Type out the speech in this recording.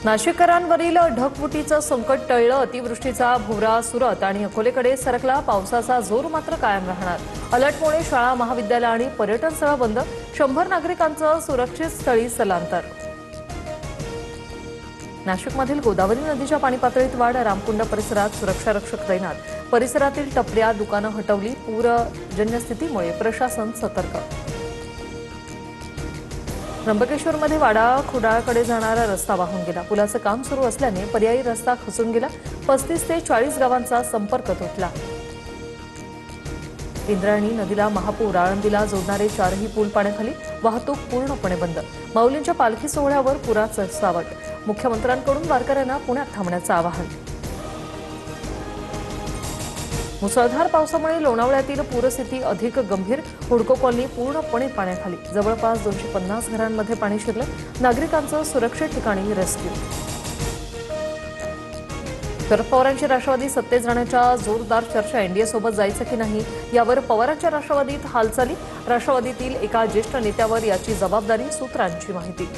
नाशिककरांवरील ढगफुटीचं संकट टळलं, अतिवृष्टीचा भोवरा सुरत आणि अकोलेकडे सरकला. पावसाचा जोर मात्र कायम राहणार. अलर्टमुळे शाळा, महाविद्यालय आणि पर्यटन स्थळं बंद. 100 नागरिकांचं सुरक्षित स्थळी स्थलांतर. नाशिकमधील गोदावरी नदीच्या पाणी पातळीत वाढ. रामकुंड परिसरात सुरक्षा रक्षक तैनात. परिसरातील टपऱ्या, दुकानं हटवली. पूरजन्य स्थितीमुळे प्रशासन सतर्क. त्र्यंबकेश्वरमध्ये वाडा खुडाळकडे जाणारा रस्ता वाहून गेला. पुलाचं काम सुरू असल्याने पर्यायी रस्ता खचून गेला. 35 ते 40 गावांचा संपर्क तुटला. इंद्रायणी नदीला महापूर. आळंदीला जोडणारे 4ही पूल पाण्याखाली. वाहतूक पूर्णपणे बंद. माऊलींच्या पालखी सोहळ्यावर पुराचं सावट. मुख्यमंत्र्यांकडून वारकऱ्यांना पुण्यात थांबण्याचं आवाहन. मुसळधार पावसामुळे लोणावळ्यातील पूरस्थिती अधिक गंभीर. हुडको कॉलनी पूर्णपणे पाण्याखाली. जवळपास 250 घरांमध्ये पाणी शिरलं. नागरिकांचं सुरक्षित ठिकाणी रेस्क्यू. शरद पवारांची राष्ट्रवादी सत्तेत जाण्याच्या जोरदार चर्चा. एनडीएसोबत जायचं की नाही यावर पवारांच्या राष्ट्रवादीत हालचाली. राष्ट्रवादीतील एका ज्येष्ठ नेत्यावर याची जबाबदारी. सूत्रांची माहिती.